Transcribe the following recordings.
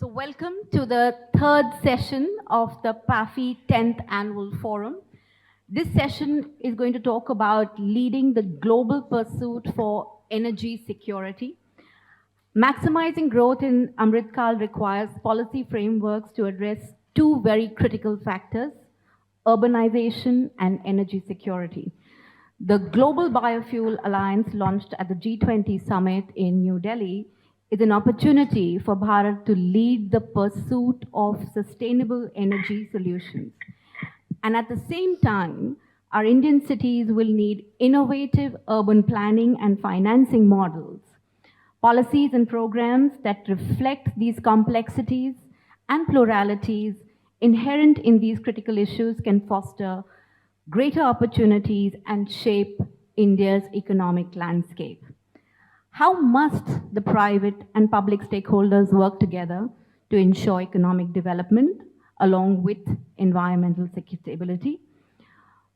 So welcome to the third session of the PAFI 10th Annual Forum. This session is going to talk about leading the global pursuit for energy security. Maximizing growth in Amrit Kaal requires policy frameworks to address two very critical factors, urbanization and energy security. The Global Biofuel Alliance, launched at the G20 Summit in New Delhi, is an opportunity for Bharat to lead the pursuit of sustainable energy solutions. And at the same time, our Indian cities will need innovative urban planning and financing models, policies and programs that reflect these complexities and pluralities inherent in these critical issues can foster greater opportunities and shape India's economic landscape. How must the private and public stakeholders work together to ensure economic development along with environmental stability?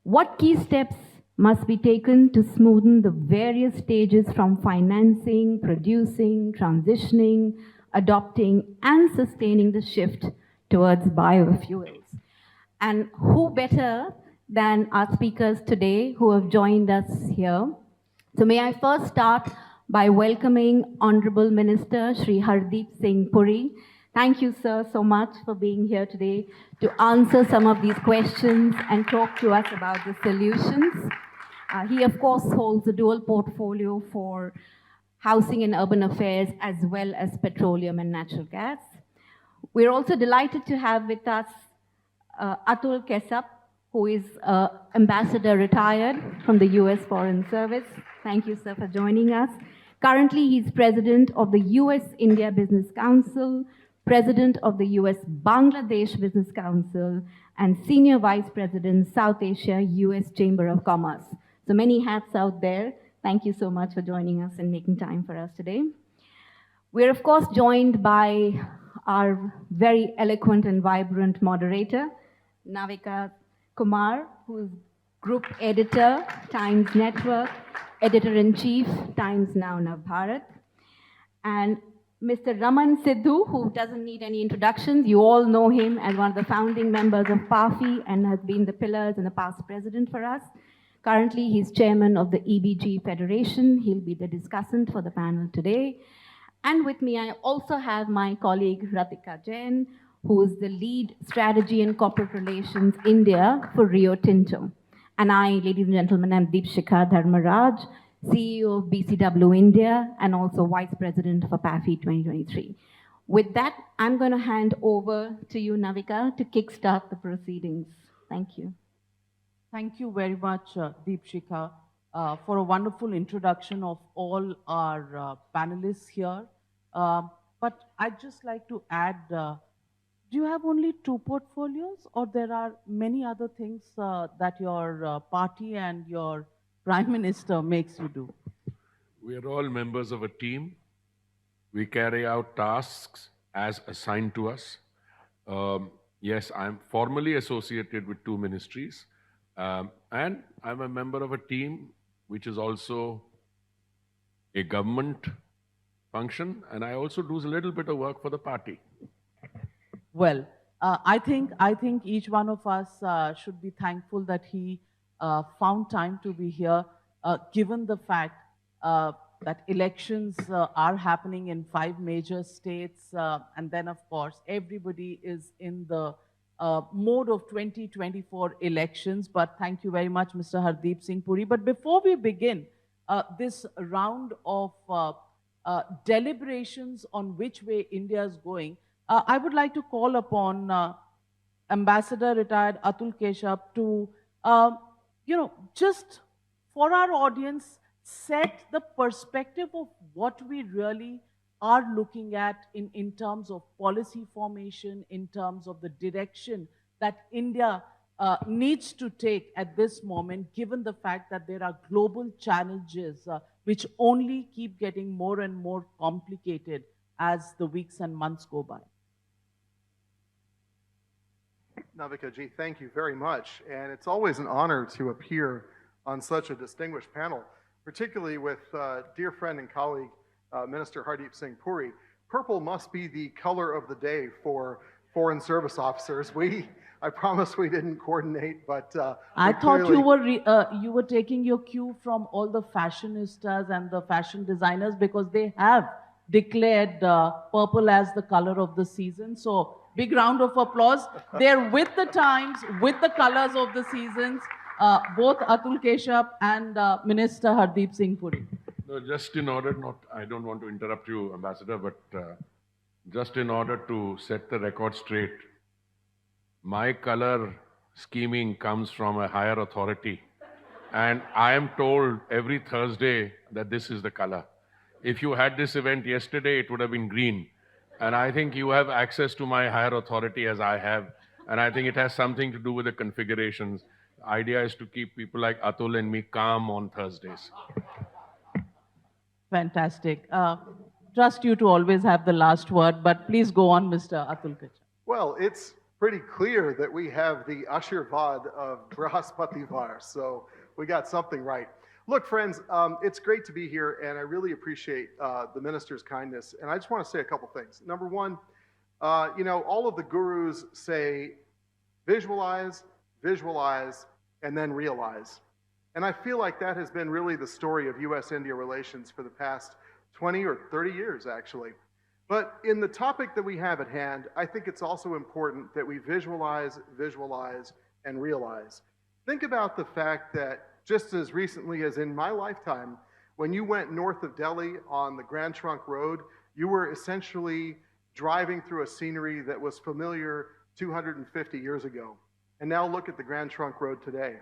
What key steps must be taken to smoothen the various stages from financing, producing, transitioning, adopting, and sustaining the shift towards biofuels? And who better than our speakers today who have joined us here? So may I first start by welcoming Honorable Minister Shri Hardeep Singh Puri. Thank you, sir, so much for being here today to answer some of these questions and talk to us about the solutions. He, of course, holds a dual portfolio for housing and urban affairs as well as petroleum and natural gas. We're also delighted to have with us Atul Kesap, who is ambassador retired from the US Foreign Service. Thank you, sir, for joining us. Currently, he's president of the US-India Business Council, president of the US-Bangladesh Business Council, and senior vice president, South Asia US Chamber of Commerce. So many hats out there. Thank you so much for joining us and making time for us today. We're, of course, joined by our very eloquent and vibrant moderator, Navika Kumar, who is group editor, Times Network, editor-in-chief, Times Now Bharat, and Mr. Raman Sidhu, who doesn't need any introductions. You all know him as one of the founding members of PAFI and has been the pillars and the past president for us. Currently, he's chairman of the EBG Federation. He'll be the discussant for the panel today. And with me, I also have my colleague, Ratika Jain, who is the lead strategy and corporate relations India for Rio Tinto. And I, ladies and gentlemen, am Deepshikha Dharmaraj, CEO of BCW India and also vice president for PAFI 2023. With that, I'm going to hand over to you, Navika, to kickstart the proceedings. Thank you. Thank you very much, Deepshikha, for a wonderful introduction of all our panelists here. But I'd just like to add, do you have only two portfolios, or there are many other things that your party and your Prime Minister makes you do? We are all members of a team. We carry out tasks as assigned to us. Yes, I'm formally associated with two ministries, and I'm a member of a team which is also a government function, and I also do a little bit of work for the party. Well, I think each one of us should be thankful that he found time to be here, given the fact that elections are happening in 5 major states, and then, of course, everybody is in the mode of 2024 elections. But thank you very much, Mr. Hardeep Singh Puri. But before we begin this round of deliberations on which way India is going, I would like to call upon Ambassador retired Atul Kesap to, just for our audience, set the perspective of what we really are looking at in terms of policy formation, in terms of the direction that India needs to take at this moment, given the fact that there are global challenges which only keep getting more and more complicated as the weeks and months go by. Navika ji, thank you very much. And it's always an honor to appear on such a distinguished panel, particularly with dear friend and colleague, Minister Hardeep Singh Puri. purple must be the color of the day for foreign service officers. I promise we didn't coordinate, but I we thought clearly, you were taking your cue from all the fashionistas and the fashion designers because they have declared purple as the color of the season. So big round of applause. They're with the times, with the colors of the seasons. Both Atul Keshav and Minister Hardeep Singh Puri. No, just in order not, I don't want to interrupt you, Ambassador, but just in order to set the record straight, my color scheming comes from a higher authority. And I am told every Thursday that this is the color. If you had this event yesterday, it would have been green. And I think you have access to my higher authority as I have. And I think it has something to do with the configurations. The idea is to keep people like Atul and me calm on Thursdays. Fantastic. Trust you to always have the last word, but please go on, Mr. Atul Keshav. well, it's pretty clear that we have the Ashirvad of Brahaspativar, so we got something right. Look, friends, it's great to be here, and I really appreciate the minister's kindness. And I just want to say a couple things. Number one, all of the gurus say visualize, visualize, and then realize. And I feel like that has been really the story of US-India relations for the past 20 or 30 years, actually. But in the topic that we have at hand, I think it's also important that we visualize, visualize, and realize. Think about the fact that just as recently as in my lifetime, when you went north of Delhi on the Grand Trunk Road, you were essentially driving through a scenery that was familiar 250 years ago. And now look at the Grand Trunk Road today.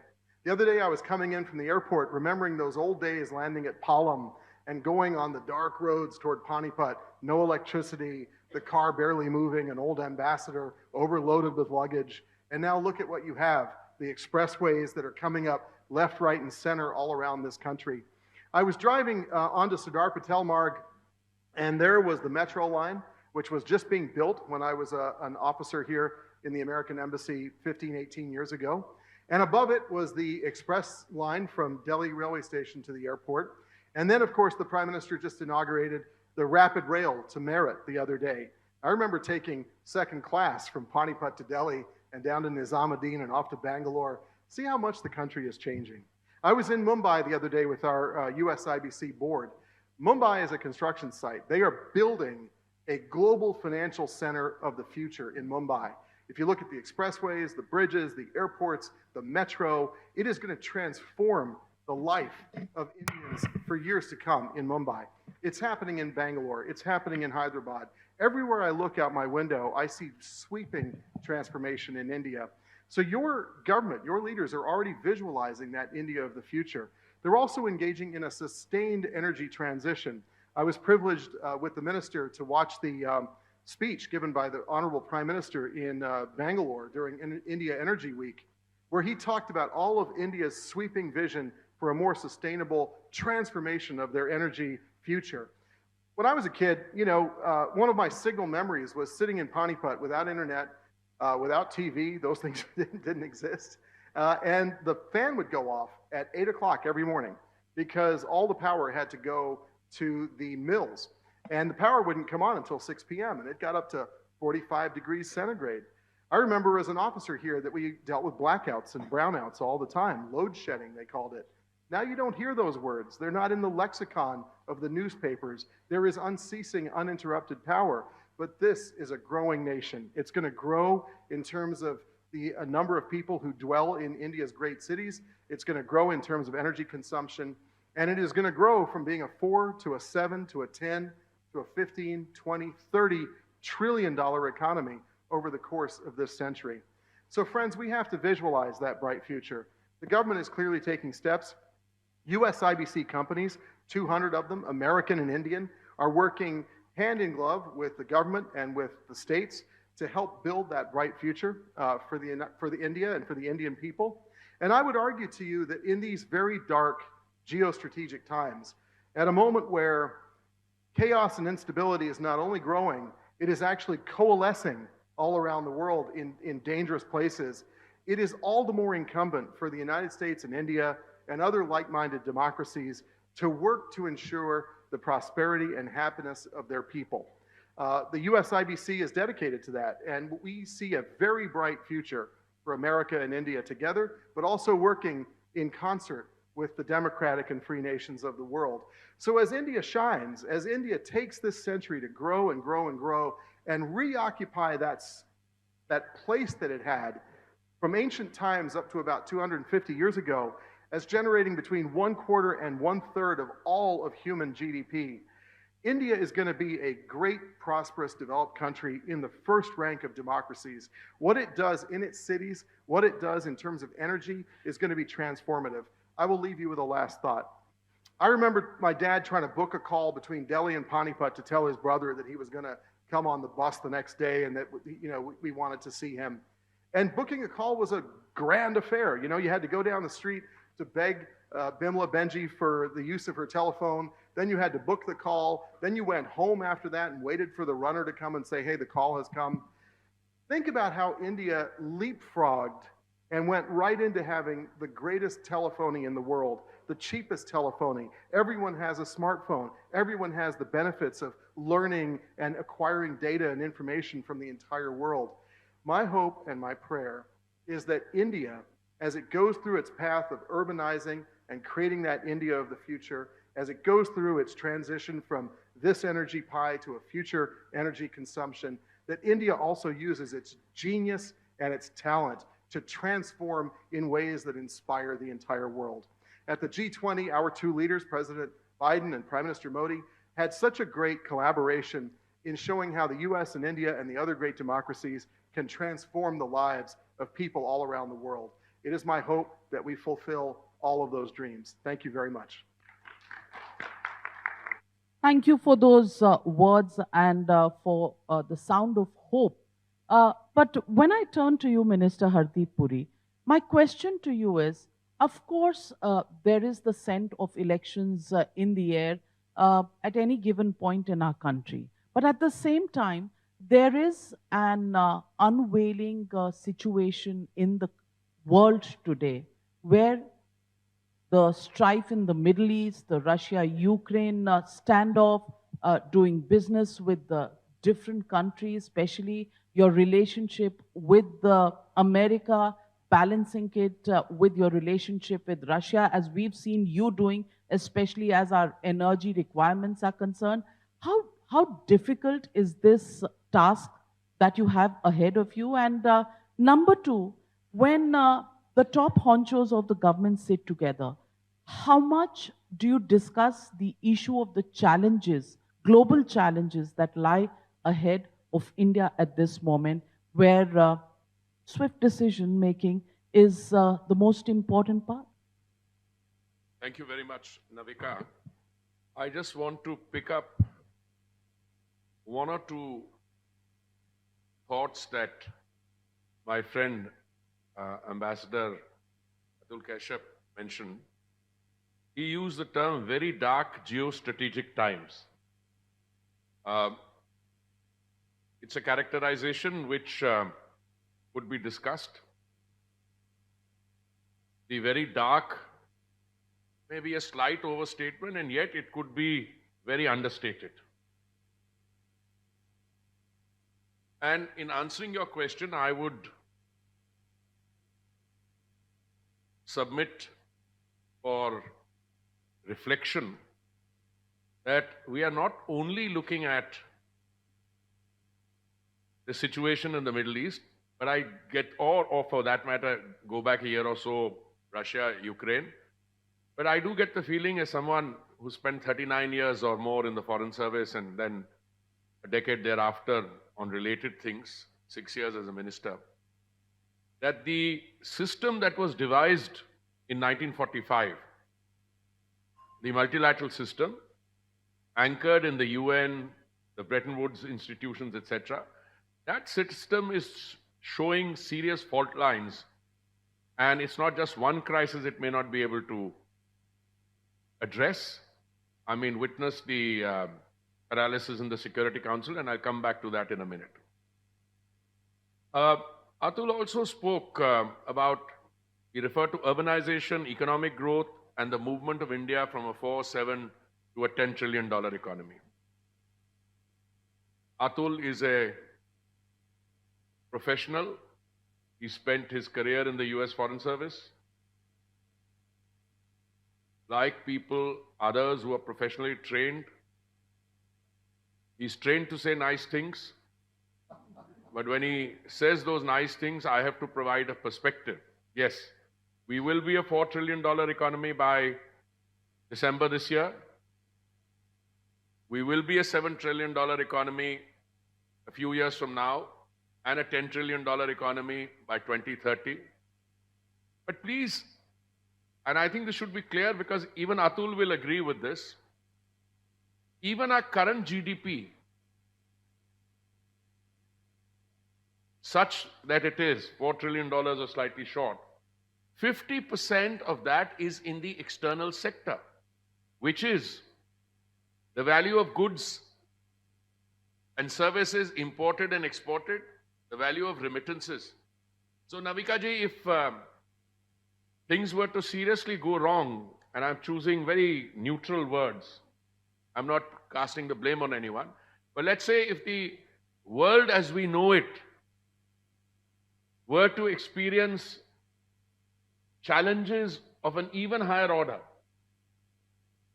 The other day I was coming in from the airport, remembering those old days landing at Palam and going on the dark roads toward Panipat, no electricity, the car barely moving, an old ambassador overloaded with luggage. And now look at what you have, the expressways that are coming up left, right, and center all around this country. I was driving onto Sardar Patel Marg, and there was the metro line, which was just being built when I was an officer here in the American Embassy 15, 18 years ago. And above it was the express line from Delhi railway station to the airport. And then, of course, the Prime Minister just inaugurated the rapid rail to Meerut the other day. I remember taking second class from Panipat to Delhi and down to Nizamuddin and off to Bangalore. See how much the country is changing. I was in Mumbai the other day with our USIBC board. Mumbai is a construction site. They are building a global financial center of the future in Mumbai. If you look at the expressways, the bridges, the airports, the metro, it is going to transform the life of Indians for years to come in Mumbai. It's happening in Bangalore. It's happening in Hyderabad. Everywhere I look out my window, I see sweeping transformation in India. So your government, your leaders are already visualizing that India of the future. They're also engaging in a sustained energy transition. I was privileged with the minister to watch the speech given by the Honorable Prime Minister in Bangalore during India Energy Week, where he talked about all of India's sweeping vision for a more sustainable transformation of their energy future. When I was a kid, one of my signal memories was sitting in Panipat without internet, without TV, those things didn't exist, and the fan would go off at 8 o'clock every morning because all the power had to go to the mills. And the power wouldn't come on until 6 p.m., and it got up to 45 degrees centigrade. I remember as an officer here that we dealt with blackouts and brownouts all the time, load shedding, they called it. Now you don't hear those words. They're not in the lexicon of the newspapers. There is unceasing, uninterrupted power. But this is a growing nation. It's going to grow in terms of the number of people who dwell in India's great cities. It's going to grow in terms of energy consumption. And it is going to grow from being a 4 to a 7 to a 10 to a 15, 20, 30 trillion dollar economy over the course of this century. So friends, we have to visualize that bright future. The government is clearly taking steps. USIBC companies, 200 of them, American and Indian, are working hand in glove with the government and with the states to help build that bright future for the India and for the Indian people. And I would argue to you that in these very dark geostrategic times, at a moment where chaos and instability is not only growing, it is actually coalescing all around the world in dangerous places, it is all the more incumbent for the United States and India and other like-minded democracies to work to ensure the prosperity and happiness of their people. The US IBC is dedicated to that, and we see a very bright future for America and India together, but also working in concert with the democratic and free nations of the world. So as India shines, as India takes this century to grow and grow and grow and reoccupy that place that it had from ancient times up to about 250 years ago as generating between 1/4 and 1/3 of all of human GDP, India is going to be a great, prosperous, developed country in the first rank of democracies. What it does in its cities, what it does in terms of energy, is going to be transformative. I will leave you with a last thought. I remember my dad trying to book a call between Delhi and Panipat to tell his brother that he was going to come on the bus the next day and that we wanted to see him. And booking a call was a grand affair. You had to go down the street to beg Bimla Benji for the use of her telephone. Then you had to book the call. Then you went home after that and waited for the runner to come and say, hey, the call has come. Think about how India leapfrogged and went right into having the greatest telephony in the world, the cheapest telephony. Everyone has a smartphone. Everyone has the benefits of learning and acquiring data and information from the entire world. My hope and my prayer is that India, as it goes through its path of urbanizing and creating that India of the future, as it goes through its transition from this energy pie to a future energy consumption, that India also uses its genius and its talent to transform in ways that inspire the entire world. At the G20, our two leaders, President Biden and Prime Minister Modi, had such a great collaboration in showing how the US and India and the other great democracies can transform the lives of people all around the world. It is my hope that we fulfill all of those dreams. Thank you very much. Thank you for those words and for the sound of hope. But when I turn to you, Minister Hardeep Puri, my question to you is, of course, there is the scent of elections in the air at any given point in our country. But at the same time, there is an unveiling situation in the world today where the strife in the Middle East, the Russia-Ukraine standoff, doing business with the different countries, especially your relationship with America, balancing it with your relationship with Russia, as we've seen you doing, especially as our energy requirements are concerned. How difficult is this task that you have ahead of you? And number two, when the top honchos of the government sit together, how much do you discuss the issue of the challenges, global challenges that lie ahead of India at this moment, where swift decision making is the most important part? Thank you very much, Navika. I just want to pick up one or two thoughts that my friend, Ambassador Atul Kashyap mentioned. He used the term very dark geostrategic times. It's a characterization which could be discussed. The very dark may be a slight overstatement, and yet it could be very understated. And in answering your question, I would submit for reflection that we are not only looking at the situation in the Middle East, but or for that matter, go back a year or so, Russia, Ukraine. But I do get the feeling, as someone who spent 39 years or more in the Foreign Service and then a decade thereafter on related things, 6 years as a minister, that the system that was devised in 1945, the multilateral system, anchored in the UN, the Bretton Woods institutions, etc., that system is showing serious fault lines. And it's not just one crisis it may not be able to address. I mean, witness the paralysis in the Security Council, and I'll come back to that in a minute. Atul also spoke about, he referred to urbanization, economic growth, and the movement of India from a 4-7 to a $10 trillion economy. Atul is a professional. He spent his career in the US Foreign Service. Like people, others who are professionally trained, he's trained to say nice things. But when he says those nice things, I have to provide a perspective. Yes, we will be a $4 trillion economy by December this year. We will be a $7 trillion economy a few years from now, and a $10 trillion economy by 2030. But please, and I think this should be clear because even Atul will agree with this, even our current GDP, such that it is $4 trillion or slightly short, 50% of that is in the external sector, which is the value of goods and services imported and exported, the value of remittances. So Navika ji, if things were to seriously go wrong, and I'm choosing very neutral words, I'm not casting the blame on anyone, but let's say if the world as we know it were to experience challenges of an even higher order,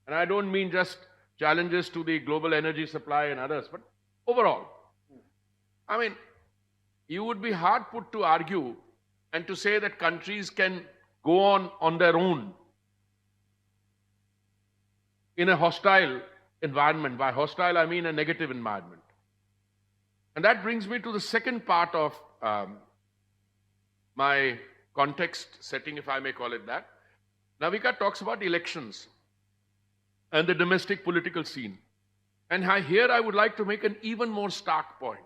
and I don't mean just challenges to the global energy supply and others, but overall, I mean, you would be hard put to argue and to say that countries can go on their own in a hostile environment. By hostile, I mean a negative environment. And that brings me to the second part of my context setting, if I may call it that. Navika talks about elections and the domestic political scene. And here I would like to make an even more stark point.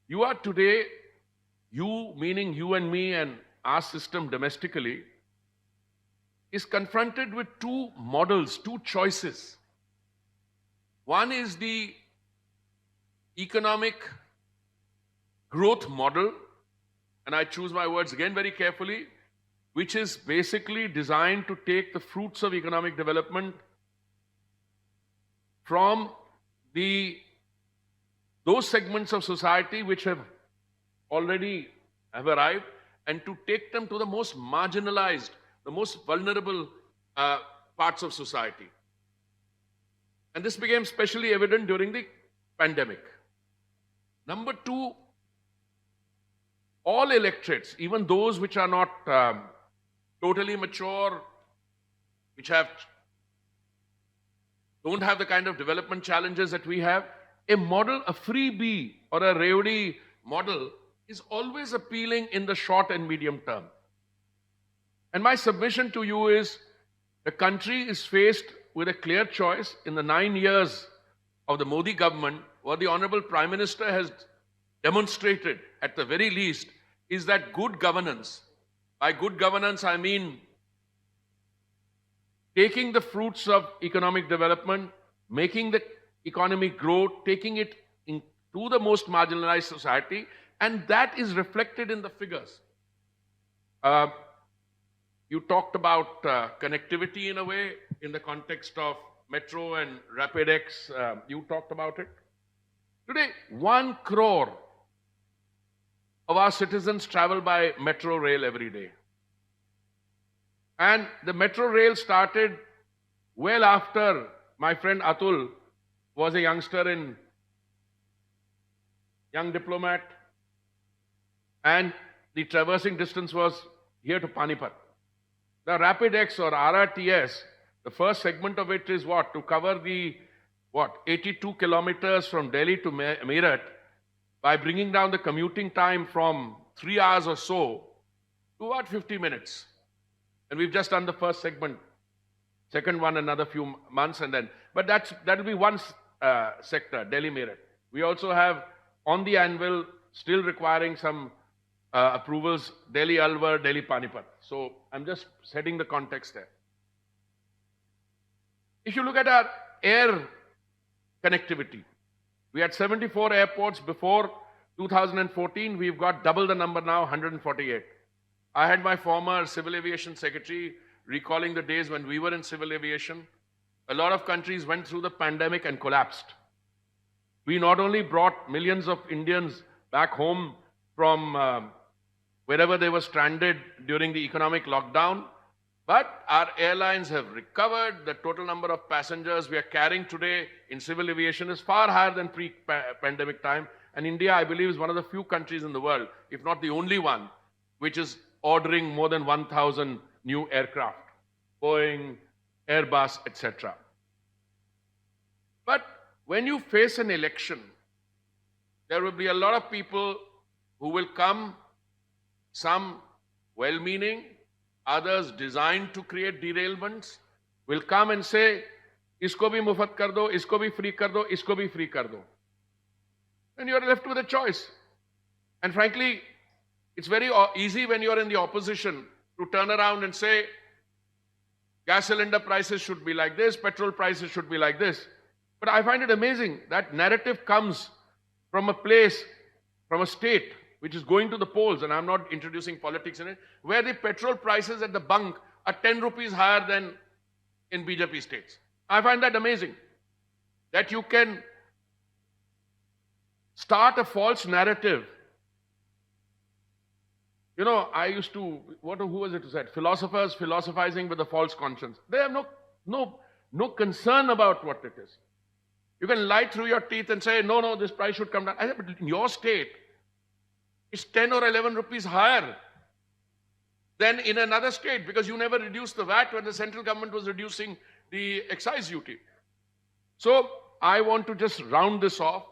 You are today, you meaning you and me and our system domestically, is confronted with two models, two choices. One is the economic growth model, and I choose my words again very carefully, which is basically designed to take the fruits of economic development from those segments of society which have already arrived, and to take them to the most marginalized, the most vulnerable parts of society. And this became especially evident during the pandemic. Number two, all electorates, even those which are not totally mature, which don't have the kind of development challenges that we have, a model, a freebie or a rewdi model is always appealing in the short and medium term. And my submission to you is, the country is faced with a clear choice. In the 9 years of the Modi government, what the Honorable Prime Minister has demonstrated, at the very least, is that good governance, by good governance I mean taking the fruits of economic development, making the economy grow, taking it into the most marginalized society, and that is reflected in the figures. You talked about connectivity in a way, in the context of Metro and RapidX, you talked about it. Today, 1 crore of our citizens travel by metro rail every day. And the metro rail started well after my friend Atul was a youngster in young diplomat, and the traversing distance was here to Panipat. The RapidX or RRTS, the first segment of it is what? To cover the 82 kilometers from Delhi to Meerut, by bringing down the commuting time from 3 hours or so to about 50 minutes. And we've just done the first segment, second one another few months, and then, but that'll be one sector, Delhi Meerut. We also have on the anvil, still requiring some approvals, Delhi Alwar, Delhi Panipat. So I'm just setting the context there. If you look at our air connectivity, we had 74 airports before 2014. We've got double the number now, 148. I had my former civil aviation secretary recalling the days when we were in civil aviation. A lot of countries went through the pandemic and collapsed. We not only brought millions of Indians back home from wherever they were stranded during the economic lockdown, but our airlines have recovered. The total number of passengers we are carrying today in civil aviation is far higher than pre-pandemic time. And India, I believe, is one of the few countries in the world, if not the only one, which is ordering more than 1,000 new aircraft, Boeing, Airbus, etc. But when you face an election, there will be a lot of people who will come, some well-meaning, others designed to create derailments, will come and say, isko bhi mufat kar do, isko bhi free kar do, isko bhi free kar do. And you're left with a choice. And frankly, it's very easy when you're in the opposition to turn around and say, gas cylinder prices should be like this, petrol prices should be like this. But I find it amazing that narrative comes from a place, from a state, which is going to the polls, and I'm not introducing politics in it, where the petrol prices at the bunk are 10 rupees higher than in BJP states. I find that amazing, that you can start a false narrative. You know, I used to, who was it who said? Philosophers philosophizing with a false conscience. They have no concern about what it is. You can lie through your teeth and say, no, this price should come down. I said, but in your state, it's 10 or 11 rupees higher than in another state, because you never reduced the VAT when the central government was reducing the excise duty. So I want to just round this off.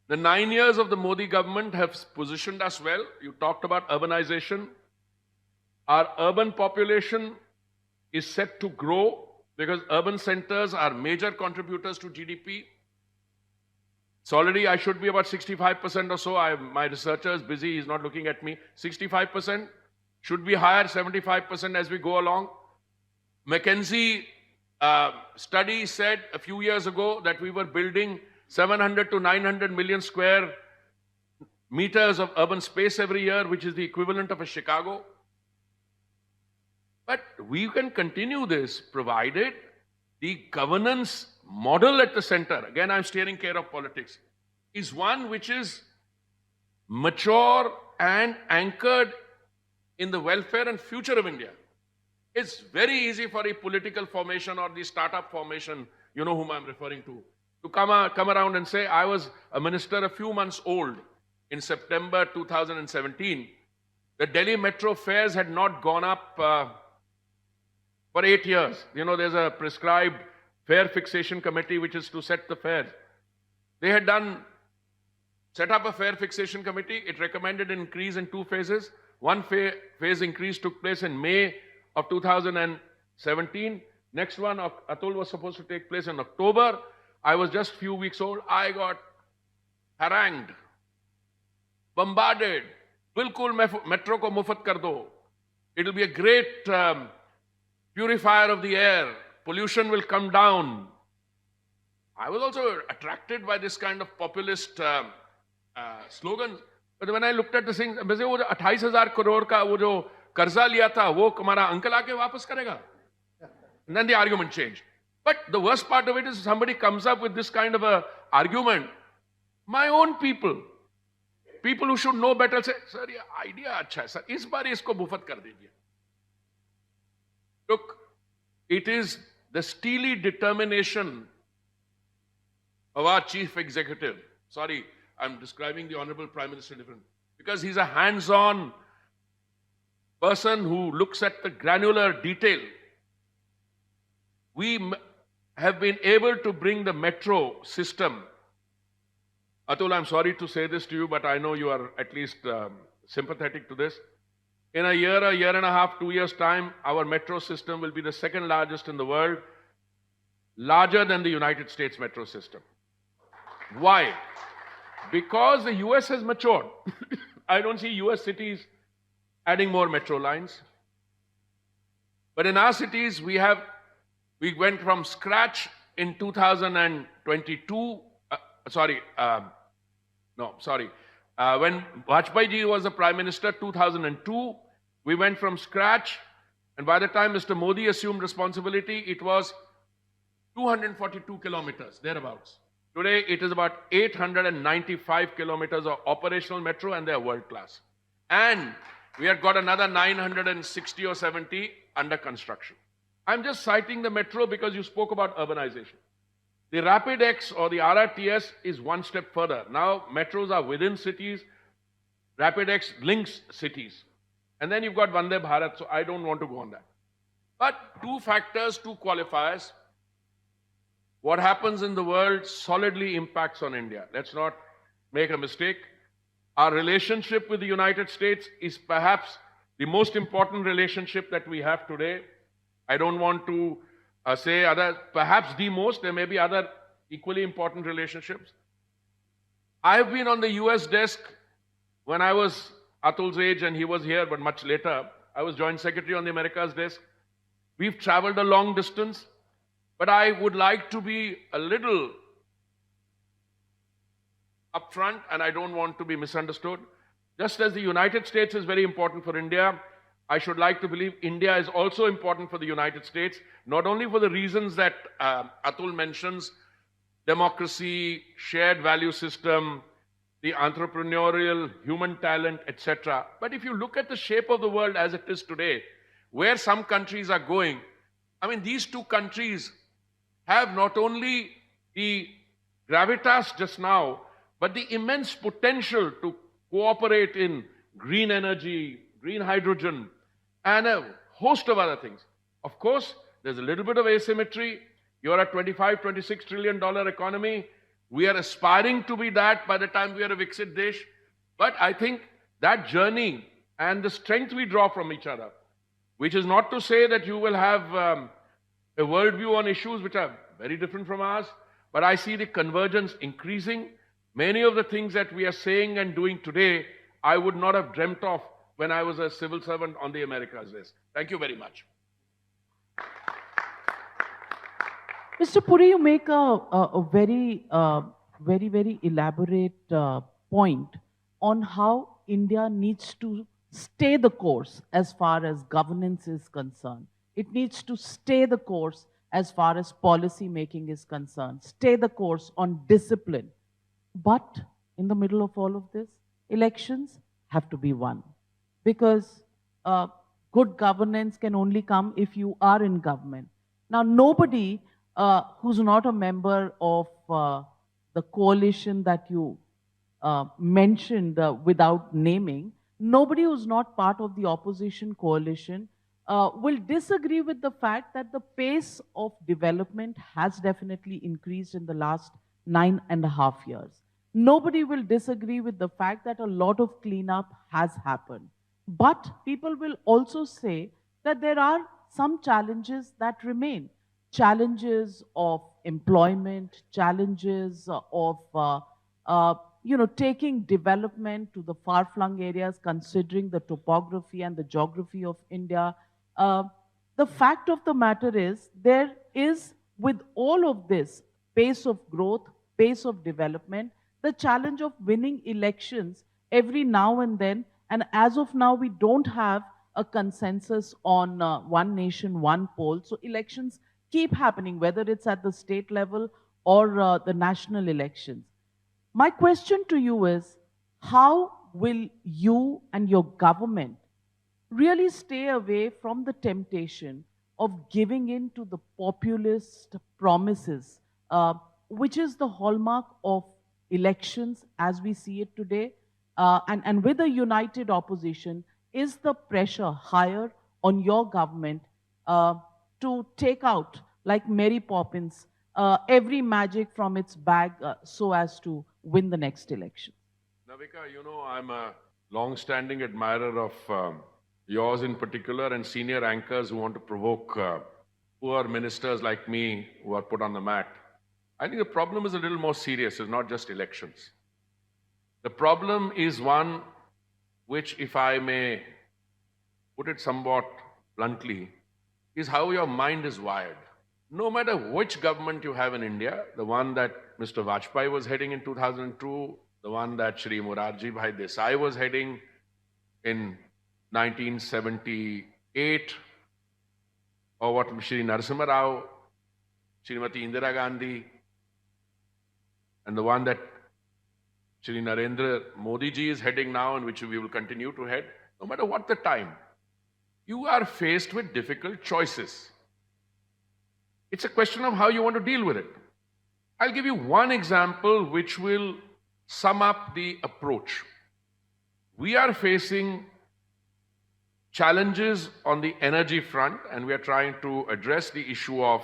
The 9 years of the Modi government have positioned us well. You talked about urbanization. Our urban population is set to grow because urban centers are major contributors to GDP. It's already, I should be about 65% or so. My researcher is busy, he's not looking at me. 65%, should be higher, 75% as we go along. McKinsey study said a few years ago that we were building 700 to 900 million square meters of urban space every year, which is the equivalent of a Chicago. But we can continue this provided the governance model at the center, again I'm steering clear of politics, is one which is mature and anchored in the welfare and future of India. It's very easy for a political formation or the startup formation, you know whom I'm referring to come around and say, I was a minister a few months old in September 2017. The Delhi metro fares had not gone up for 8 years. You know, there's a prescribed fare fixation committee which is to set the fares. They had set up a fare fixation committee. It recommended an increase in 2 phases. One phase increase took place in May of 2017. Next one, Atul, was supposed to take place in October. I was just a few weeks old. I got harangued, bombarded. Bilkul metro ko mufat kar do. It will be a great purifier of the air. Pollution will come down. I was also attracted by this kind of populist slogans. But when I looked at the things, I said, वो 28,000 crore का वो जो कर्जा लिया था, वो हमारा uncle आके वापस करेगा. And then the argument changed. But the worst part of it is somebody comes up with this kind of a argument. My own people who should know better say, sir, ये idea अच्छा है, sir, इस बार इसको मुफ्त कर दीजिए. Look, it is the steely determination of our chief executive. Sorry, I'm describing the Honorable Prime Minister different. Because he's a hands-on person who looks at the granular detail. We have been able to bring the metro system. Atul, I'm sorry to say this to you, but I know you are at least sympathetic to this. In a year and a half, 2 years' time, our metro system will be the second largest in the world, larger than the United States metro system. Why? Because the US has matured. I don't see US cities adding more metro lines. But in our cities, we went from scratch in 2022. When Vajpayee ji was the Prime Minister, 2002, we went from scratch. And by the time Mr. Modi assumed responsibility, it was 242 kilometers, thereabouts. Today, it is about 895 kilometers of operational metro, and they are world class. And we have got another 960 or 70 under construction. I'm just citing the metro because you spoke about urbanization. The Rapid X or the RRTS is one step further. Now, metros are within cities, Rapid X links cities. And then you've got Vande Bharat, so I don't want to go on that. But two factors, two qualifiers. What happens in the world solidly impacts on India. Let's not make a mistake. Our relationship with the United States is perhaps the most important relationship that we have today. I don't want to say other, perhaps the most. There may be other equally important relationships. I've been on the US desk when I was Atul's age and he was here, but much later. I was Joint Secretary on the Americas desk. We've traveled a long distance, but I would like to be a little upfront, and I don't want to be misunderstood. Just as the United States is very important for India, I should like to believe India is also important for the United States, not only for the reasons that Atul mentions, democracy, shared value system, the entrepreneurial, human talent, etc. But if you look at the shape of the world as it is today, where some countries are going, I mean, these two countries have not only the gravitas just now, but the immense potential to cooperate in green energy, green hydrogen, and a host of other things. Of course, there's a little bit of asymmetry. You're a $25, $26 trillion economy. We are aspiring to be that by the time we are a Viksit Desh. But I think that journey and the strength we draw from each other, which is not to say that you will have a worldview on issues which are very different from ours, but I see the convergence increasing. Many of the things that we are saying and doing today, I would not have dreamt of when I was a civil servant on the Americas desk. Thank you very much. Mr. Puri, you make a very elaborate point on how India needs to stay the course as far as governance is concerned. It needs to stay the course as far as policy making is concerned, stay the course on discipline. But in the middle of all of this, elections have to be won. Because good governance can only come if you are in government. Now, nobody who's not a member of the coalition that you mentioned without naming, nobody who's not part of the opposition coalition will disagree with the fact that the pace of development has definitely increased in the last 9.5 years. Nobody will disagree with the fact that a lot of cleanup has happened. But people will also say that there are some challenges that remain. Challenges of employment, challenges of taking development to the far-flung areas, considering the topography and the geography of India. The fact of the matter is, there is, with all of this pace of growth, pace of development, the challenge of winning elections every now and then. And as of now, we don't have a consensus on one nation, one poll. So elections keep happening, whether it's at the state level or the national elections. My question to you is, how will you and your government really stay away from the temptation of giving in to the populist promises, which is the hallmark of elections as we see it today? And with a united opposition, is the pressure higher on your government to take out, like Mary Poppins, every magic from its bag so as to win the next election? Navika, you know, I'm a long-standing admirer of yours in particular and senior anchors who want to provoke poor ministers like me who are put on the mat. I think the problem is a little more serious. It's not just elections. The problem is one which, if I may put it somewhat bluntly, is how your mind is wired. No matter which government you have in India, the one that Mr. Vajpayee was heading in 2002, the one that Shri Morarji Bhai Desai was heading in 1978, or what Shri Narasimha Rao, Srimati Indira Gandhi, and the one that Shri Narendra Modi ji is heading now and which we will continue to head, no matter what the time, you are faced with difficult choices. It's a question of how you want to deal with it. I'll give you one example which will sum up the approach. We are facing challenges on the energy front, and we are trying to address the issue of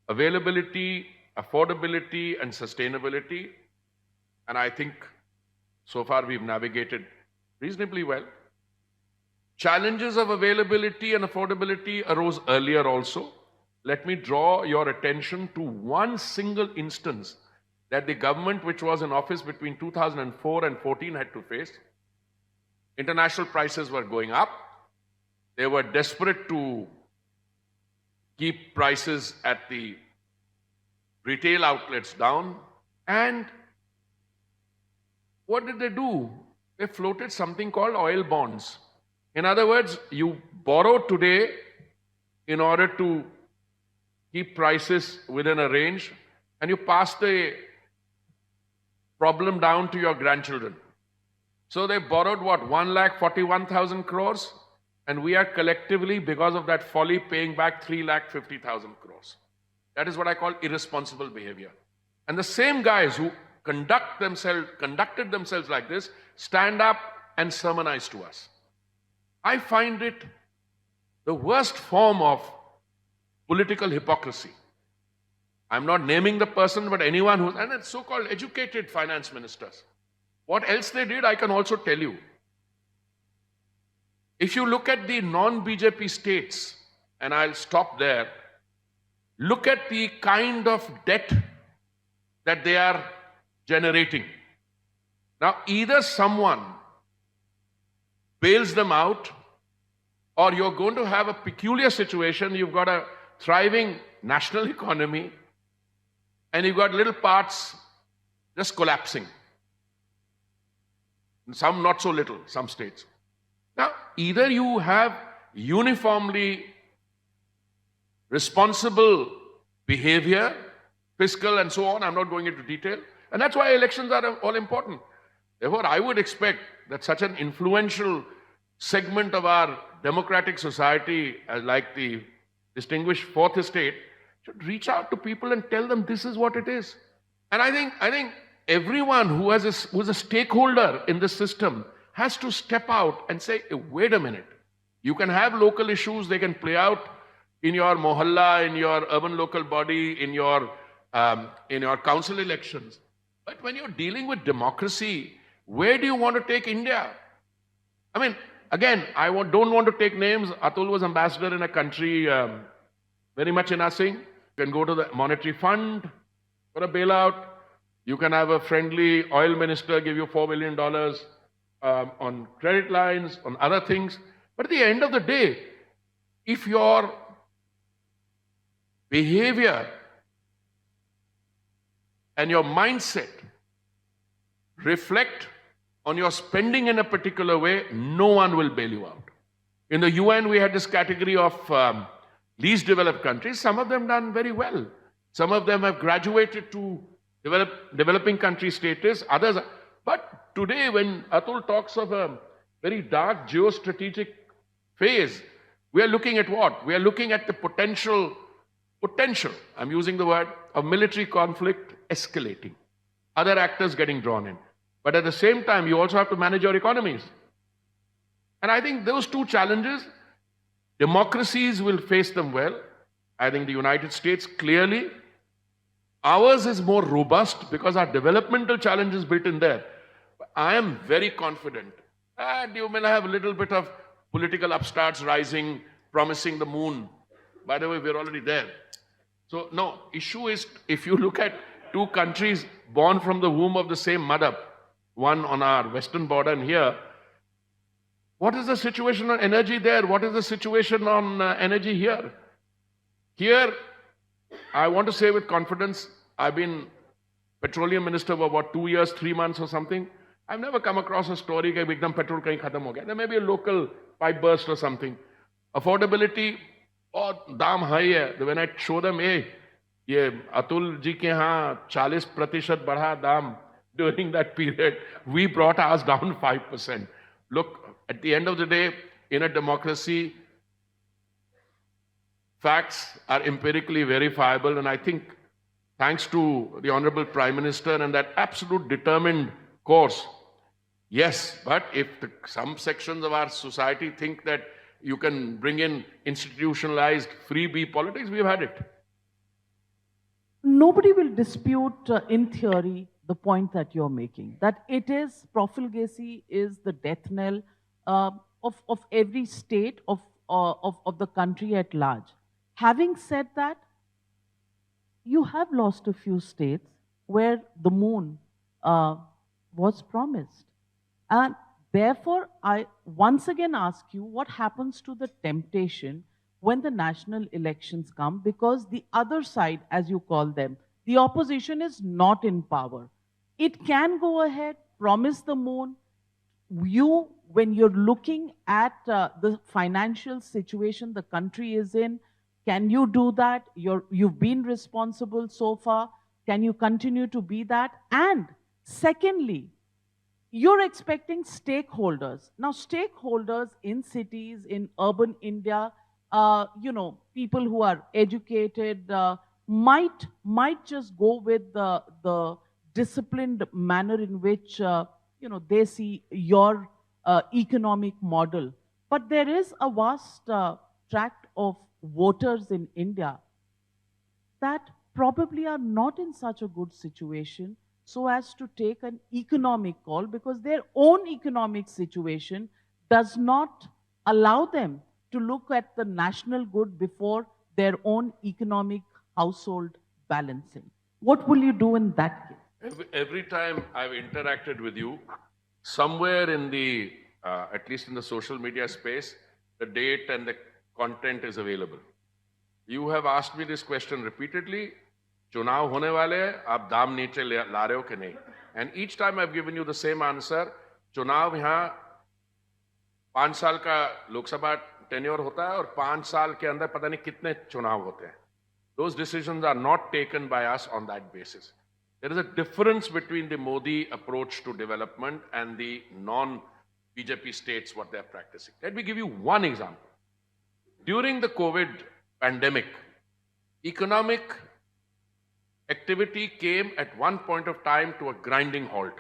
availability, affordability, and sustainability. And I think so far we've navigated reasonably well. Challenges of availability and affordability arose earlier also. Let me draw your attention to one single instance that the government which was in office between 2004 and 14 had to face. International prices were going up. They were desperate to keep prices at the retail outlets down. And what did they do? They floated something called oil bonds. In other words, you borrow today in order to keep prices within a range, and you pass the problem down to your grandchildren. So they borrowed what, 1,41,000 crores, and we are collectively, because of that folly, paying back 3,50,000 crores. That is what I call irresponsible behavior. And the same guys who conducted themselves like this stand up and sermonize to us. I find it the worst form of political hypocrisy. I'm not naming the person, but anyone who, and it's so-called educated finance ministers. What else they did, I can also tell you. If you look at the non-BJP states, and I'll stop there, look at the kind of debt that they are generating. Now, either someone bails them out, or you're going to have a peculiar situation. You've got a thriving national economy, and you've got little parts just collapsing. Some not so little, some states. Now, either you have uniformly responsible behavior, fiscal and so on, I'm not going into detail, and that's why elections are all important. Therefore, I would expect that such an influential segment of our democratic society, like the distinguished fourth estate, should reach out to people and tell them this is what it is. And I think everyone who's a stakeholder in this system has to step out and say, wait a minute. You can have local issues, they can play out in your mohalla, in your urban local body, in your council elections. But when you're dealing with democracy, where do you want to take India? I mean, again, don't want to take names. Atul was ambassador in a country very much in our sync. You can go to the monetary fund for a bailout. You can have a friendly oil minister give you $4 billion on credit lines, on other things. But at the end of the day, if your behavior and your mindset reflect on your spending in a particular way, no one will bail you out. In the UN, we had this category of least developed countries. Some of them done very well. Some of them have graduated to developing country status. Others, but today, when Atul talks of a very dark geostrategic phase, we are looking at what? We are looking at the potential, I'm using the word, of military conflict escalating. Other actors getting drawn in. But at the same time, you also have to manage your economies. And I think those two challenges, democracies will face them well. I think the United States clearly, ours is more robust because our developmental challenge is built in there. But I am very confident. And you may have a little bit of political upstarts rising, promising the moon. By the way, we're already there. So, no, issue is, if you look at two countries born from the womb of the same mother, one on our western border and here, what is the situation on energy there? What is the situation on energy here? Here, I want to say with confidence, I've been petroleum minister for about 2 years, 3 months or something. I've never come across a story that ekdam petrol kahin khatam ho gaya. There may be a local pipe burst or something. Affordability, oh, daam high hai. When I show them, hey, ये अतुल जी के यहाँ 40% बढ़ा दाम during that period. We brought ours down 5%. Look, at the end of the day, in a democracy, facts are empirically verifiable, and I think thanks to the Honorable Prime Minister and that absolute determined course, yes, but if some sections of our society think that you can bring in institutionalized freebie politics, we've had it. Nobody will dispute, in theory, the point that you're making, that it is, profligacy is the death knell uh, of every state of the country at large. Having said that, you have lost a few states where the moon uh, was promised. And therefore, I once again ask you, what happens to the temptation when the national elections come? Because the other side, as you call them, the opposition is not in power. It can go ahead, promise the moon. You, when you're looking at the financial situation the country is in, can you do that? You've been responsible so far. Can you continue to be that? And secondly, you're expecting stakeholders. Now, stakeholders in cities, in urban India, people who are educated might just go with the disciplined manner in which they see your economic model. But there is a vast tract of voters in India that probably are not in such a good situation so as to take an economic call, because their own economic situation does not allow them to look at the national good before their own economic household balancing. What will you do in that case? Every time I've interacted with you, somewhere in the, at least in the social media space, the date and the content is available. You have asked me this question repeatedly. चुनाव होने वाले हैं, आप दाम नीचे ला रहे हो कि नहीं? And each time I've given you the same answer. चुनाव यहाँ 5 साल का लोकसभा टेन्योर होता है और 5 साल के अंदर पता नहीं कितने चुनाव होते हैं. Those decisions are not taken by us on that basis. There is a difference between the Modi approach to development and the non-BJP states, what they're practicing. Let me give you one example. During the COVID pandemic, economic activity came at one point of time to a grinding halt.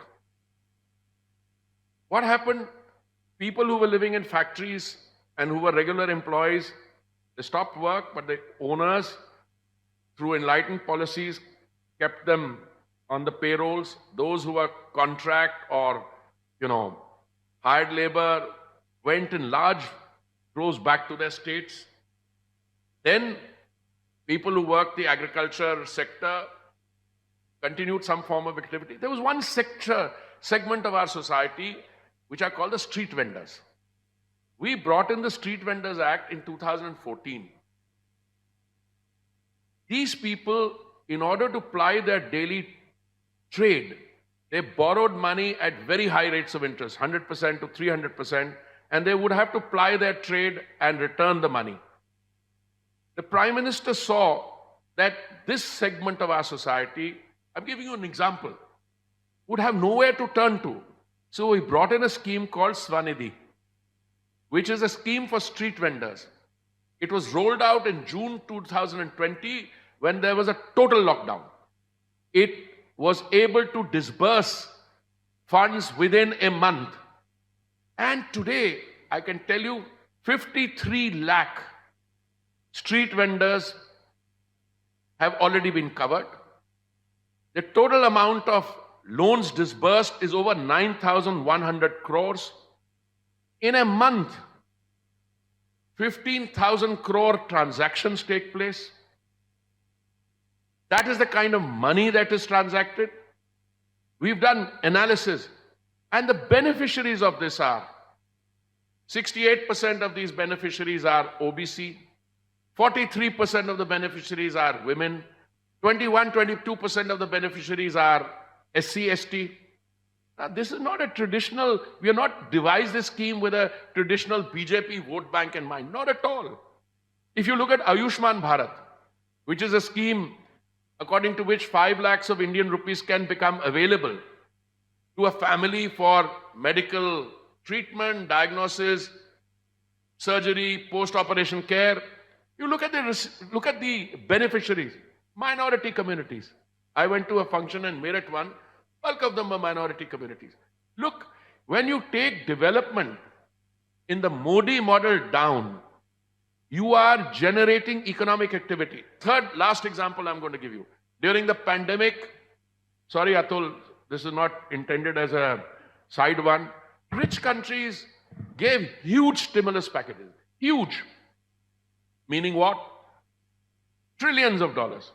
What happened? People who were living in factories and who were regular employees, they stopped work, but the owners, through enlightened policies, kept them on the payrolls. Those who were contract or, hired labor went in large droves back to their states. Then people who worked the agriculture sector continued some form of activity. There was one segment of our society which are called the street vendors. We brought in the Street Vendors Act in 2014. These people, in order to ply their daily trade, they borrowed money at very high rates of interest, 100% to 300%, and they would have to ply their trade and return the money. The Prime Minister saw that this segment of our society, I'm giving you an example, would have nowhere to turn to. So he brought in a scheme called Swanidhi, which is a scheme for street vendors. It was rolled out in June 2020 when there was a total lockdown. It was able to disburse funds within a month. And today, I can tell you, 53 lakh street vendors have already been covered. The total amount of loans disbursed is over 9,100 crores. In a month, 15,000 crore transactions take place. That is the kind of money that is transacted. We've done analysis, and the beneficiaries of this are 68% of these beneficiaries are OBC, 43% of the beneficiaries are women, 22% of the beneficiaries are SC, ST. Now, this is not a traditional, we have not devised this scheme with a traditional BJP vote bank in mind. Not at all. If you look at Ayushman Bharat, which is a scheme according to which 5 lakhs of Indian rupees can become available to a family for medical treatment, diagnosis, surgery, post-operation care. You look at the beneficiaries, minority communities. I went to a function in Meerut one, bulk of them were minority communities. Look, when you take development in the Modi model down, you are generating economic activity. Third, last example I'm going to give you. During the pandemic, sorry Atul, this is not intended as a side one, rich countries gave huge stimulus packages. Huge. Meaning what? Trillions of dollars.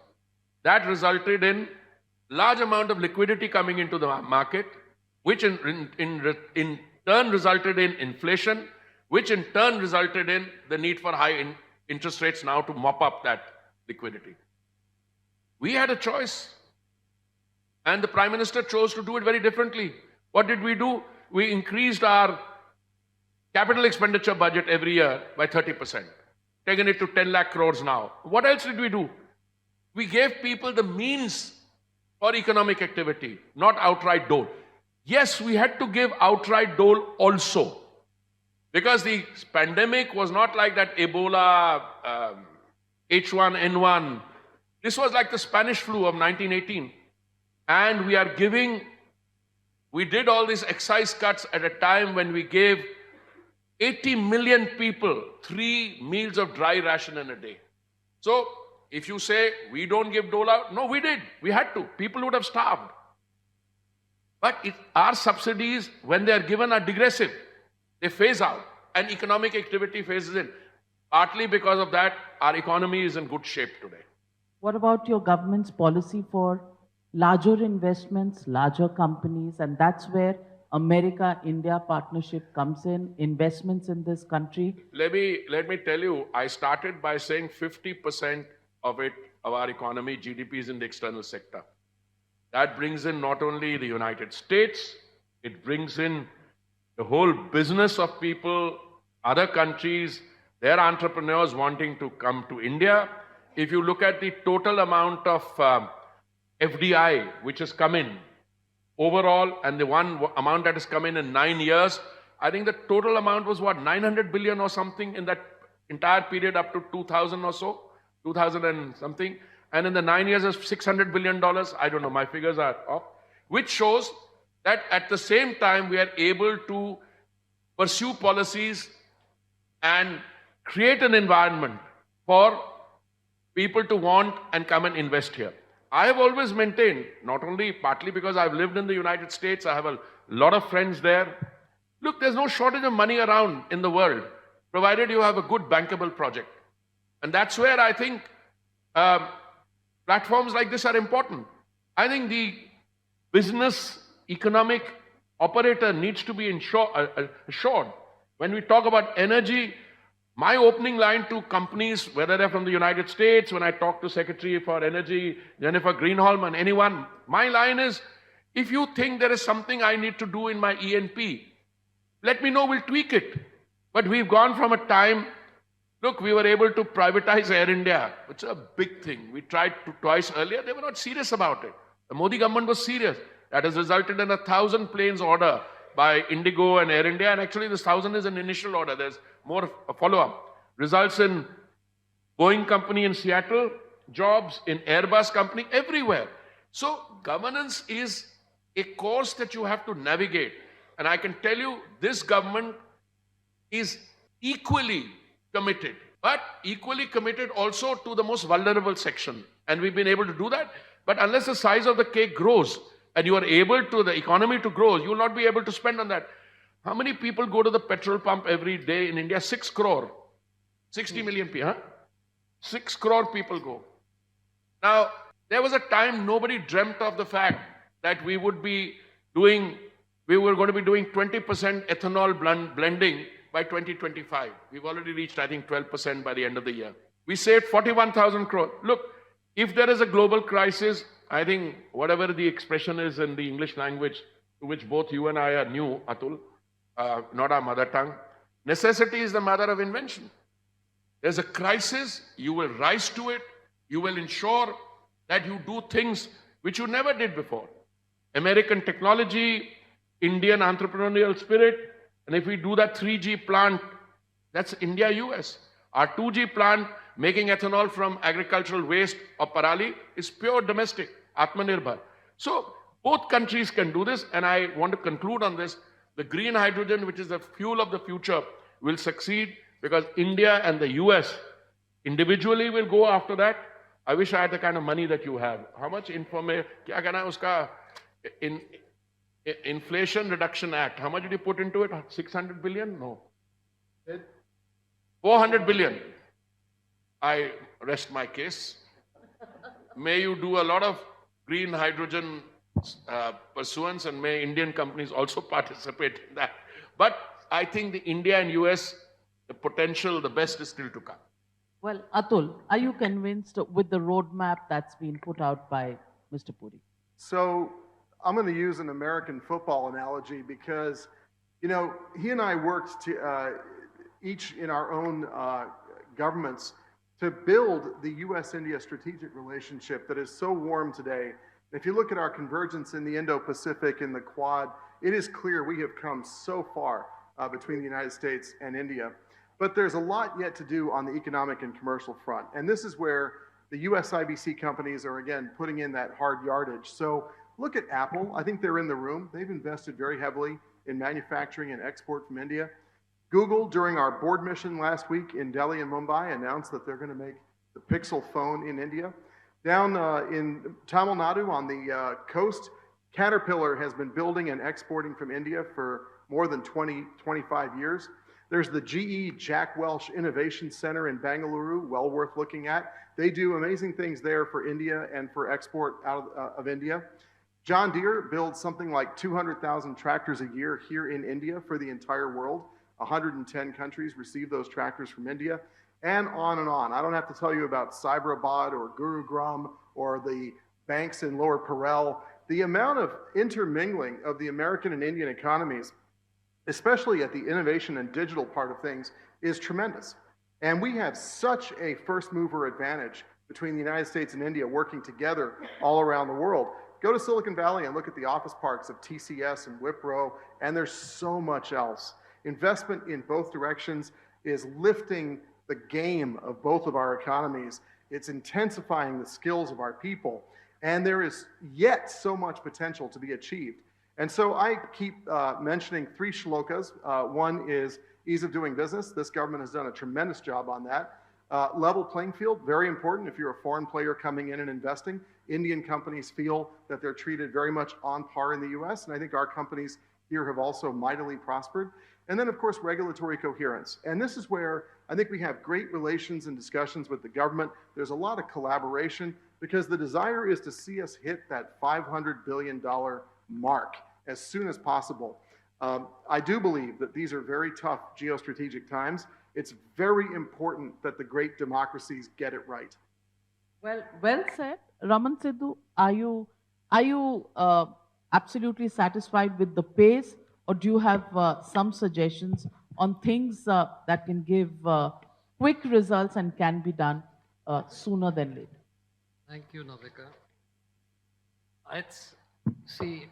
That resulted in large amount of liquidity coming into the market, which in turn resulted in inflation, which in turn resulted in the need for high interest rates now to mop up that liquidity. We had a choice, and the Prime Minister chose to do it very differently. What did we do? We increased our capital expenditure budget every year by 30%, taken it to 10 lakh crores now. What else did we do? We gave people the means for economic activity, not outright dole. Yes, we had to give outright dole also, because the pandemic was not like that Ebola, H1N1. This was like the Spanish flu of 1918. And we did all these excise cuts at a time when we gave 80 million people 3 meals of dry ration in a day. So, if you say we don't give dole out, no, we did. We had to. People would have starved. But our subsidies, when they are given, are digressive. They phase out, and economic activity phases in. Partly because of that, our economy is in good shape today. What about your government's policy for larger investments, larger companies, and that's where America-India partnership comes in, investments in this country? Let me tell you, I started by saying 50% of our economy, GDP, is in the external sector. That brings in not only the United States, it brings in the whole business of people, other countries, their entrepreneurs wanting to come to India. If you look at the total amount of FDI which has come in overall, and the one amount that has come in 9 years, I think the total amount was what, 900 billion or something in that entire period up to 2000 or so, 2000 and something. And in the 9 years, it's $600 billion. I don't know, my figures are off. Which shows that at the same time, we are able to pursue policies and create an environment for people to want and come and invest here. I have always maintained, not only partly because I've lived in the United States, I have a lot of friends there. Look, there's no shortage of money around in the world, provided you have a good bankable project. And that's where I think platforms like this are important. I think the business economic operator needs to be assured. When we talk about energy, my opening line to companies, whether they're from the United States, when I talk to Secretary for Energy, Jennifer Greenholm, and anyone, my line is, if you think there is something I need to do in my E&P, let me know, we'll tweak it. But we've gone from a time, look, we were able to privatize Air India. It's a big thing. We tried twice earlier. They were not serious about it. The Modi government was serious. That has resulted in 1,000 planes order by Indigo and Air India. And actually, this 1,000 is an initial order. There's more follow-up. Results in Boeing company in Seattle, jobs in Airbus company, everywhere. So governance is a course that you have to navigate. And I can tell you, this government is equally committed, but equally committed also to the most vulnerable section. And we've been able to do that. But unless the size of the cake grows and you are able to, the economy to grow, you will not be able to spend on that. How many people go to the petrol pump every day in India? 6 crore. 60 million people, huh? 6 crore people go. Now, there was a time nobody dreamt of the fact that we were going to be doing 20% ethanol blending by 2025. We've already reached, I think, 12% by the end of the year. We saved 41,000 crore. Look, if there is a global crisis, I think whatever the expression is in the English language, to which both you and I are new, Atul, not our mother tongue, necessity is the mother of invention. There's a crisis, you will rise to it, you will ensure that you do things which you never did before. American technology, Indian entrepreneurial spirit, and if we do that 3G plant, that's India US. Our 2G plant making ethanol from agricultural waste of parali is pure domestic, Atmanirbhar. So both countries can do this, and I want to conclude on this. The green hydrogen, which is the fuel of the future, will succeed because India and the US individually will go after that. I wish I had the kind of money that you have. How much information? क्या कहना है उसका? In Inflation Reduction Act, how much did you put into it? 600 billion? No. 400 billion. I rest my case. May you do a lot of green hydrogen pursuance, and may Indian companies also participate in that. But I think the India and US, the potential, the best is still to come. Well, Atul, are you convinced with the roadmap that's been put out by Mr. Puri? So I'm going to use an American football analogy because, you know, he and I worked to, each in our own governments to build the US-India strategic relationship that is so warm today. If you look at our convergence in the Indo-Pacific and the Quad, it is clear we have come so far between the United States and India. But there's a lot yet to do on the economic and commercial front. And this is where the US IBC companies are, again, putting in that hard yardage. So look at Apple. I think they're in the room. They've invested very heavily in manufacturing and export from India. Google, during our board mission last week in Delhi and Mumbai, announced that they're going to make the Pixel phone in India. Down in Tamil Nadu on the coast, Caterpillar has been building and exporting from India for more than 25 years. There's the GE Jack Welch Innovation Center in Bangalore, well worth looking at. They do amazing things there for India and for export out of India. John Deere builds something like 200,000 tractors a year here in India for the entire world. 110 countries receive those tractors from India, and on and on. I don't have to tell you about Cyberabad or Gurugram or the banks in Lower Parel. The amount of intermingling of the American and Indian economies, especially at the innovation and digital part of things, is tremendous. And we have such a first mover advantage between the United States and India working together all around the world. Go to Silicon Valley and look at the office parks of TCS and Wipro, and there's so much else. Investment in both directions is lifting the game of both of our economies. It's intensifying the skills of our people. And there is yet so much potential to be achieved. And so I keep mentioning three shlokas. One is ease of doing business. This government has done a tremendous job on that. Level playing field, very important if you're a foreign player coming in and investing. Indian companies feel that they're treated very much on par in the US, and I think our companies here have also mightily prospered. And then, of course, regulatory coherence. And this is where I think we have great relations and discussions with the government. There's a lot of collaboration because the desire is to see us hit that $500 billion mark as soon as possible. I do believe that these are very tough geostrategic times. It's very important that the great democracies get it right. Well said. Raman Sidhu, are you absolutely satisfied with the pace, or do you have some suggestions on things that can give quick results and can be done sooner than later? Thank you, Navika. See,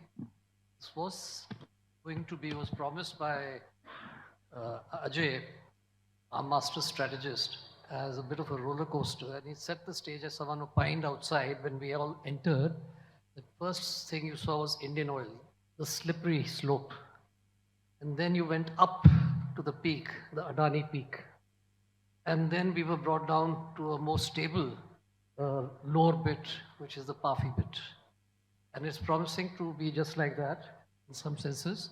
this was promised by Ajay, our master strategist, as a bit of a roller coaster. And he set the stage as someone who pined outside when we all entered. The first thing you saw was Indian Oil, the slippery slope. And then you went up to the peak, the Adani peak. And then we were brought down to a more stable lower bit, which is the PAFI bit. And it's promising to be just like that in some senses.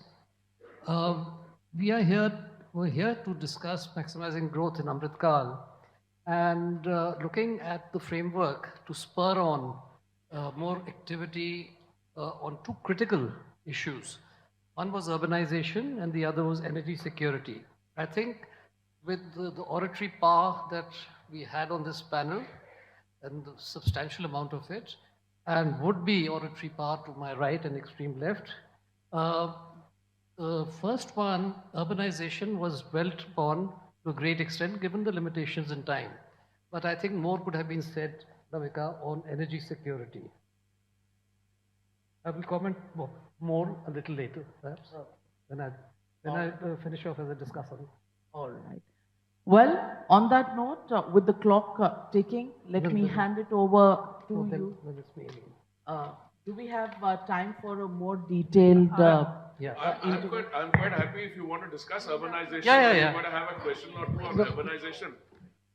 We're here to discuss maximizing growth in Amrit Kaal and looking at the framework to spur on more activity on two critical issues. One was urbanization and the other was energy security. I think with the oratory power that we had on this panel and the substantial amount of it, and would-be oratory power to my right and extreme left, the first one, urbanization, was dwelt upon to a great extent given the limitations in time. But I think more could have been said Navika, on energy security. I will comment more a little later, perhaps, when I finish off as a discussion. All right. Well, on that note, with the clock ticking, let me hand it over to you. Then it's me again. Do we have time for a more detailed? Yeah. I'm quite happy if you want to discuss urbanization. Yeah. You're going to have a question or two on urbanization.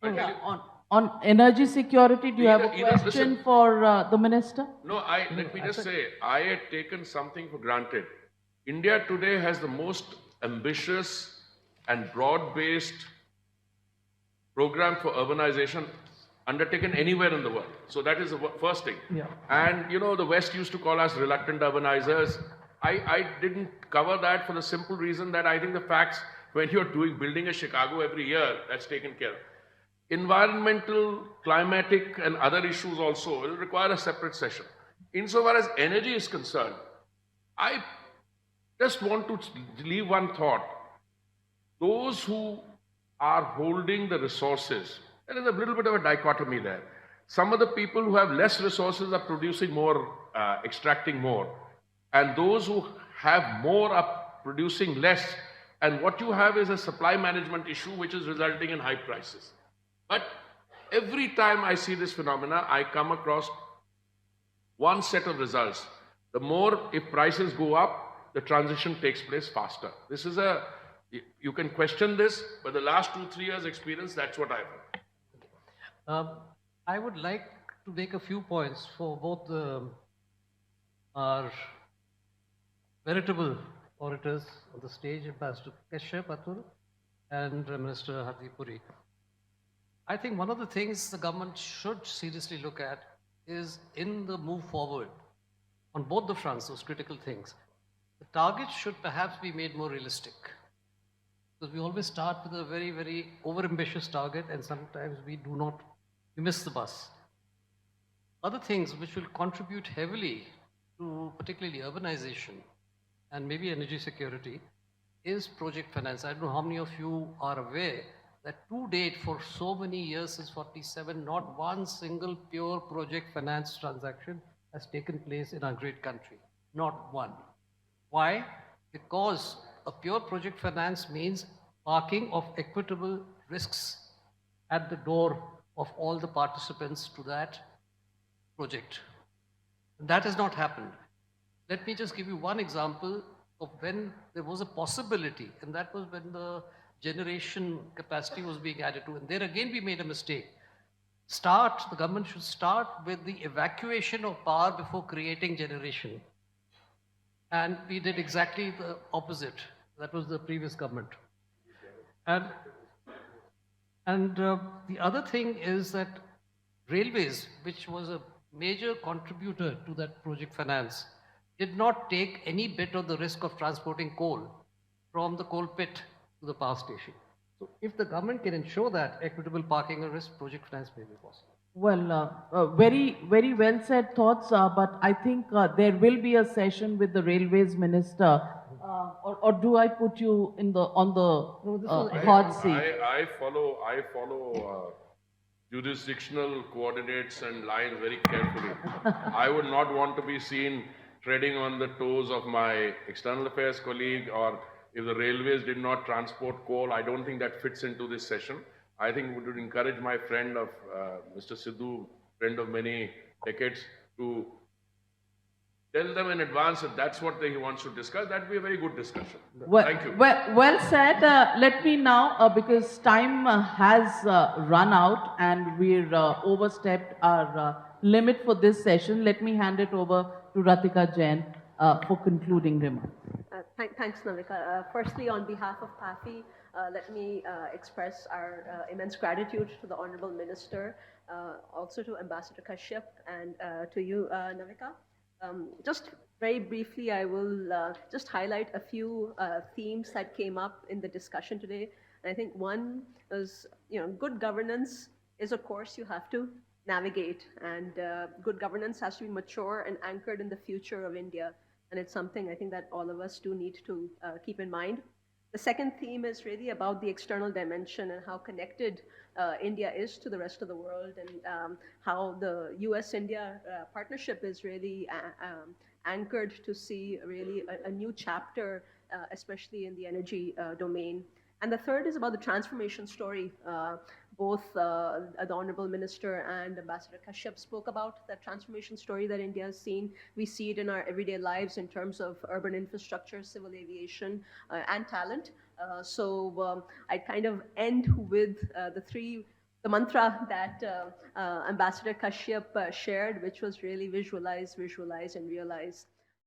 I tell you, On energy security, do you have a Either- either- question listen. for the minister? No, let me just say, I had taken something for granted. India today has the most ambitious and broad-based program for urbanization undertaken anywhere in the world. So that is the first thing. Yeah. And you know, the West used to call us reluctant urbanizers. I didn't cover that for the simple reason that I think the facts, when you're building a Chicago every year, that's taken care of. Environmental, climatic, and other issues also will require a separate session. Insofar as energy is concerned, I just want to leave one thought. Those who are holding the resources, there is a little bit of a dichotomy there. Some of the people who have less resources are producing more, extracting more. And those who have more are producing less. And what you have is a supply management issue which is resulting in high prices. But every time I see this phenomena, I come across one set of results. The more, if prices go up, the transition takes place faster. This is you can question this, but the last 2-3 years experience, that's what I've heard. I would like to make a few points for both our veritable orators on the stage, Ambassador Kashyap, Atul, and Minister Hardeep Puri. I think one of the things the government should seriously look at is in the move forward on both the fronts, those critical things. The targets should perhaps be made more realistic. Because we always start with a very, very overambitious target, and sometimes we miss the bus. Other things which will contribute heavily to particularly urbanization and maybe energy security is project finance. I don't know how many of you are aware that to date for so many years since 47, not one single pure project finance transaction has taken place in our great country. Not one. Why? Because a pure project finance means parking of equitable risks at the door of all the participants to that project. That has not happened. Let me just give you one example of when there was a possibility, and that was when the generation capacity was being added to. And there again, we made a mistake. The government should start with the evacuation of power before creating generation. And we did exactly the opposite. That was the previous government. And the other thing is that railways, which was a major contributor to that project finance, did not take any bit of the risk of transporting coal from the coal pit to the power station. So if the government can ensure that equitable parking and risk, project finance may be possible. Well, very, very well said thoughts, but I think there will be a session with the railways minister, or do I put you on the hot seat? I follow jurisdictional coordinates and lines very carefully. I would not want to be seen treading on the toes of my external affairs colleague, or if the railways did not transport coal, I don't think that fits into this session. I think we would encourage my friend of Mr. Sidhu, friend of many decades, to tell them in advance that that's what he wants to discuss. That would be a very good discussion. Thank you. Well said. Let me now, because time has run out and we're overstepped our limit for this session, let me hand it over to Ratika Jain for concluding remarks. Thanks, Navika. Firstly, on behalf of PAFI, let me express our immense gratitude to the Honorable Minister, also to Ambassador Kashyap, and to you, Navika. Just very briefly, I will just highlight a few themes that came up in the discussion today. And I think one is, good governance is a course you have to navigate, and good governance has to be mature and anchored in the future of India. And it's something I think that all of us do need to keep in mind. The second theme is really about the external dimension and how connected India is to the rest of the world, and how the US-India partnership is really anchored to see really a new chapter, especially in the energy domain. And the third is about the transformation story. Both the Honorable Minister and Ambassador Kashyap spoke about that transformation story that India has seen. We see it in our everyday lives in terms of urban infrastructure, civil aviation, and talent. So I kind of end with the mantra that Ambassador Kashyap shared, which was really visualize, visualize, and realize.